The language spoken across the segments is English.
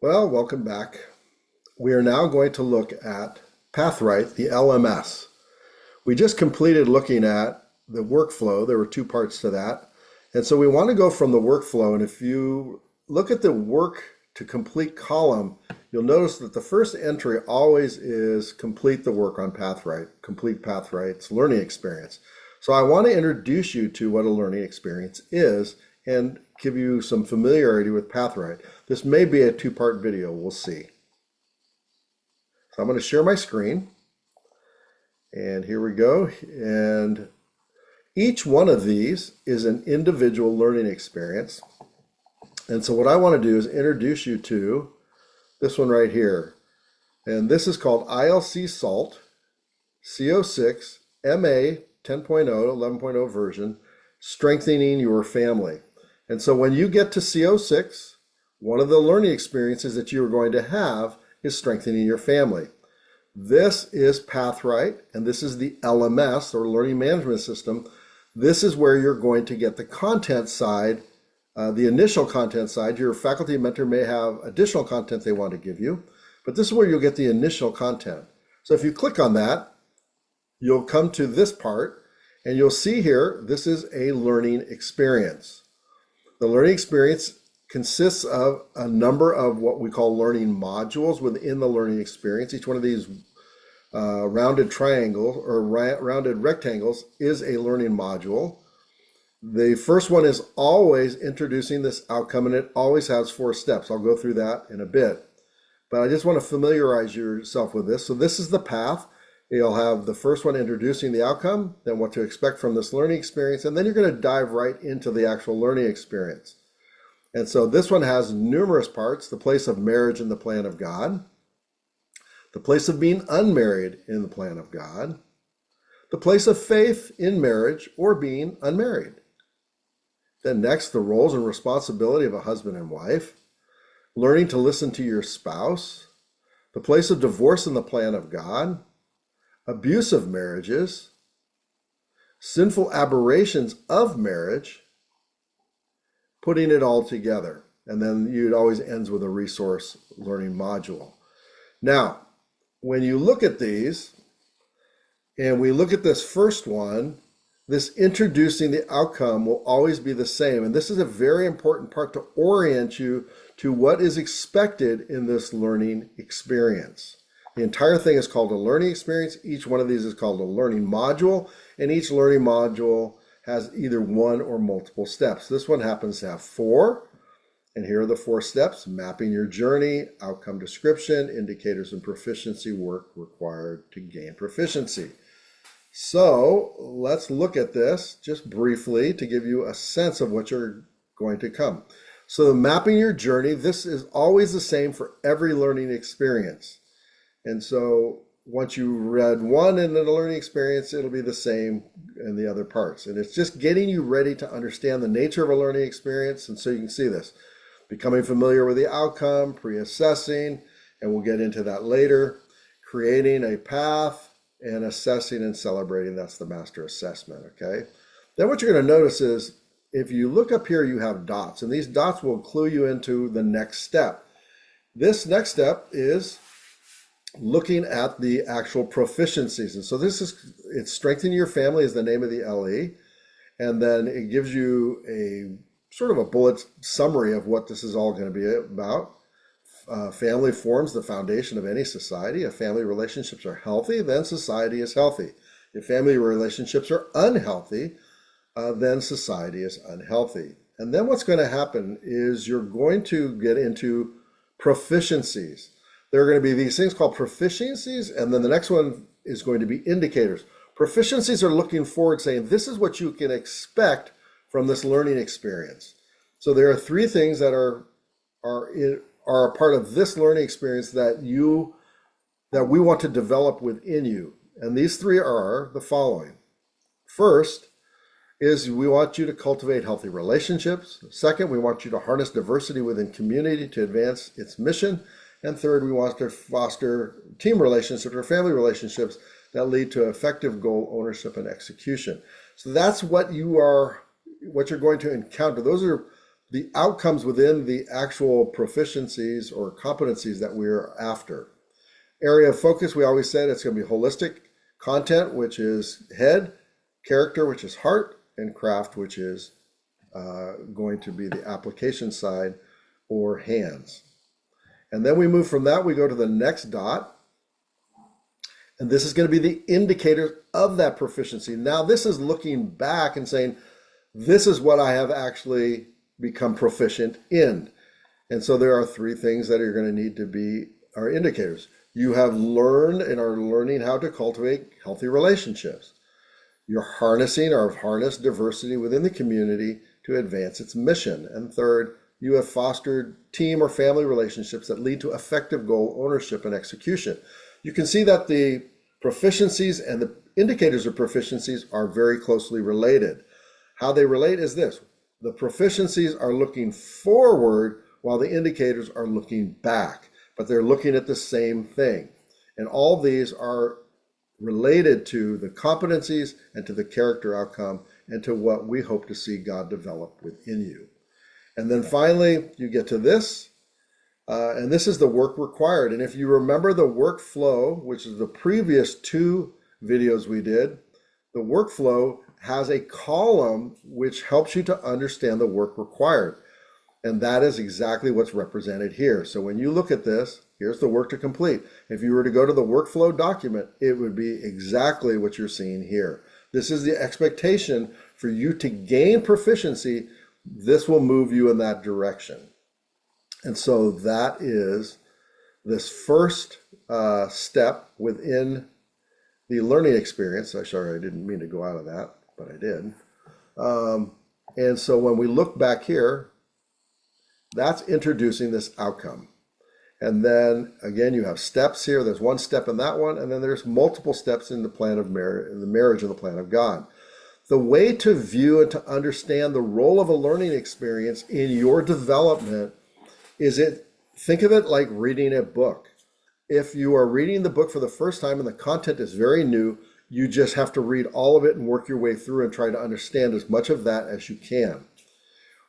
Well, welcome back. We are now going to look at Pathwright, the LMS. We just completed looking at the workflow. There were two parts to that. And so we want to go from the workflow. And if you look at the work to complete column, you'll notice that the first entry always is complete the work on Pathwright, complete Pathwright's learning experience. So I want to introduce you to what a learning experience is and give you some familiarity with Pathwright. This may be a two-part video, we'll see. So I'm going to share my screen. And here we go. And each one of these is an individual learning experience. And so what I want to do is introduce you to this one right here. And this is called ILC SALT, CO6, MA 10.0, 11.0 version, Strengthening Your Family. And so when you get to CO6, one of the learning experiences that you're going to have is strengthening your family. This is Pathwright, and this is the LMS, or Learning Management System. This is where you're going to get the content side, the initial content side. Your faculty mentor may have additional content they want to give you, but this is where you'll get the initial content. So if you click on that, you'll come to this part, and you'll see here, this is a learning experience. The learning experience consists of a number of what we call learning modules within the learning experience. Each one of these rounded triangles or rounded rectangles is a learning module. The first one is always introducing this outcome, and it always has 4 steps. I'll go through that in a bit. But I just want to familiarize yourself with this. So this is the path. You'll have the first one introducing the outcome, then what to expect from this learning experience, and then you're going to dive right into the actual learning experience. And so this one has numerous parts: the place of marriage in the plan of God, the place of being unmarried in the plan of God, the place of faith in marriage or being unmarried. Then next, the roles and responsibility of a husband and wife, learning to listen to your spouse, the place of divorce in the plan of God, abusive marriages, sinful aberrations of marriage, putting it all together. And then it always ends with a resource learning module. Now, when you look at these, and we look at this first one, this introducing the outcome will always be the same. And this is a very important part to orient you to what is expected in this learning experience. The entire thing is called a learning experience. Each one of these is called a learning module, and each learning module has either 1 or multiple steps. This one happens to have 4, and here are the 4 steps: mapping your journey, outcome description, indicators and proficiency, work required to gain proficiency. So let's look at this just briefly to give you a sense of what you're going to come. So mapping your journey, this is always the same for every learning experience. And so once you read one in the learning experience, it'll be the same in the other parts. And it's just getting you ready to understand the nature of a learning experience. And so you can see this: becoming familiar with the outcome, pre-assessing, and we'll get into that later, creating a path, and assessing and celebrating. That's the master assessment, okay? Then what you're going to notice is if you look up here, you have dots, and these dots will clue you into the next step. This next step is looking at the actual proficiencies. And so it's Strengthening Your Family is the name of the LE. And then it gives you a sort of a bullet summary of what this is all going to be about. Family forms the foundation of any society. If family relationships are healthy, then society is healthy. If family relationships are unhealthy, then society is unhealthy. And then what's going to happen is you're going to get into proficiencies. There are going to be these things called proficiencies, and then the next one is going to be indicators. Proficiencies are looking forward, saying this is what you can expect from this learning experience. So there are 3 things that are a part of this learning experience that we want to develop within you. And these 3 are the following. First is we want you to cultivate healthy relationships. Second, we want you to harness diversity within community to advance its mission. And third, we want to foster team relationships or family relationships that lead to effective goal ownership and execution. So that's what you're going to encounter. Those are the outcomes within the actual proficiencies or competencies that we're after. Area of focus, we always said it's going to be holistic, content, which is head, character, which is heart, and craft, which is going to be the application side or hands. And then we move from that, we go to the next dot. And this is going to be the indicator of that proficiency. Now, this is looking back and saying, this is what I have actually become proficient in. And so there are three things that are going to need to be our indicators. You have learned and are learning how to cultivate healthy relationships. You're harnessing or have harnessed diversity within the community to advance its mission. And third, you have fostered team or family relationships that lead to effective goal ownership and execution. You can see that the proficiencies and the indicators of proficiencies are very closely related. How they relate is this. The proficiencies are looking forward while the indicators are looking back, but they're looking at the same thing. And all these are related to the competencies and to the character outcome and to what we hope to see God develop within you. And then finally, you get to this, and this is the work required. And if you remember the workflow, which is the previous two videos we did, the workflow has a column which helps you to understand the work required. And that is exactly what's represented here. So when you look at this, here's the work to complete. If you were to go to the workflow document, it would be exactly what you're seeing here. This is the expectation for you to gain proficiency. This will move you in that direction. And so that is this first step within the learning experience. I'm sorry, I didn't mean to go out of that, but I did. And so when we look back here, that's introducing this outcome. And then again, you have steps here. There's one step in that one, and then there's multiple steps in the plan of marriage, in the marriage and the plan of God. The way to view and to understand the role of a learning experience in your development is think of it like reading a book. If you are reading the book for the first time and the content is very new, you just have to read all of it and work your way through and try to understand as much of that as you can.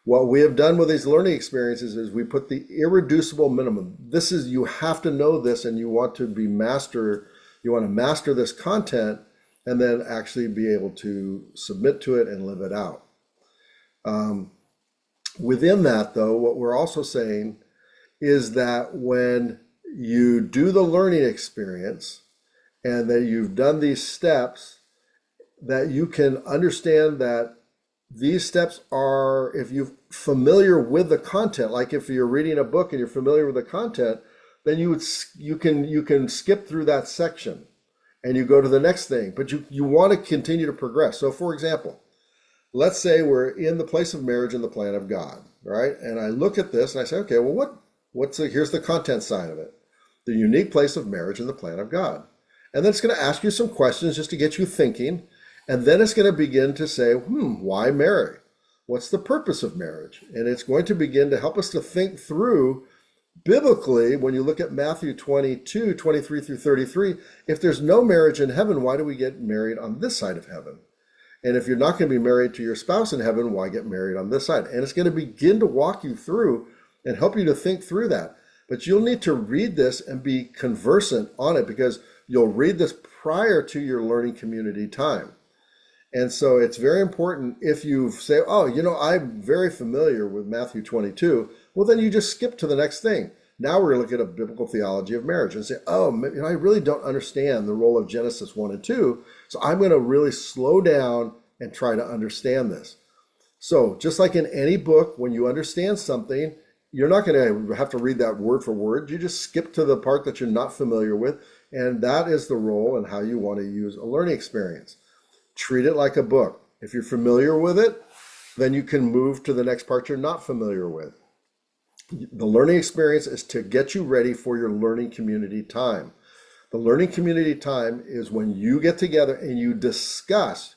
What we have done with these learning experiences is we put the irreducible minimum. This is, you have to know this, and you want to master this content and then actually be able to submit to it and live it out. Within that, though, what we're also saying is that when you do the learning experience and that you've done these steps, that you can understand that these steps are, if you're familiar with the content, like if you're reading a book and you're familiar with the content, then you can skip through that section and you go to the next thing, but you want to continue to progress. So for example, let's say we're in the place of marriage in the plan of God, right? And I look at this and I say, okay, well, here's the content side of it. The unique place of marriage in the plan of God. And then it's going to ask you some questions just to get you thinking. And then it's going to begin to say, why marry? What's the purpose of marriage? And it's going to begin to help us to think through biblically, when you look at Matthew 22, 23 through 33, if there's no marriage in heaven, why do we get married on this side of heaven? And if you're not going to be married to your spouse in heaven, why get married on this side? And it's going to begin to walk you through and help you to think through that. But you'll need to read this and be conversant on it, because you'll read this prior to your learning community time. And so it's very important if you say, I'm very familiar with Matthew 22, well, then you just skip to the next thing. Now we're going to look at a biblical theology of marriage and say, I really don't understand the role of Genesis 1 and 2, so I'm going to really slow down and try to understand this. So just like in any book, when you understand something, you're not going to have to read that word for word. You just skip to the part that you're not familiar with, and that is the role and how you want to use a learning experience. Treat it like a book. If you're familiar with it, then you can move to the next part you're not familiar with. The learning experience is to get you ready for your learning community time. The learning community time is when you get together and you discuss,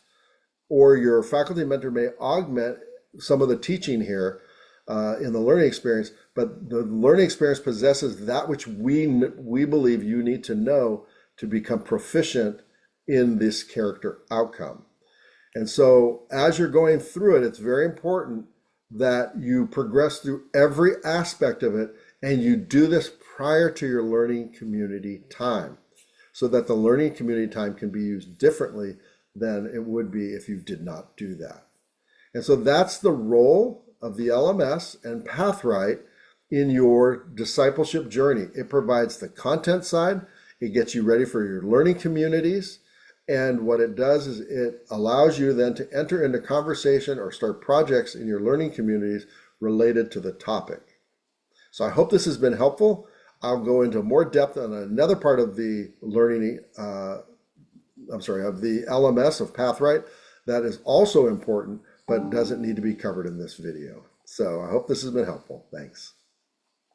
or your faculty mentor may augment some of the teaching here in the learning experience, but the learning experience possesses that which we believe you need to know to become proficient in this character outcome. And so as you're going through it, it's very important that you progress through every aspect of it, and you do this prior to your learning community time, so that the learning community time can be used differently than it would be if you did not do that. And so that's the role of the LMS and Pathwright in your discipleship journey. It provides the content side, it gets you ready for your learning communities, and what it does is it allows you then to enter into conversation or start projects in your learning communities related to the topic. So I hope this has been helpful. I'll go into more depth on another part of the learning, of the LMS of Pathwright that is also important, but doesn't need to be covered in this video. So I hope this has been helpful. Thanks.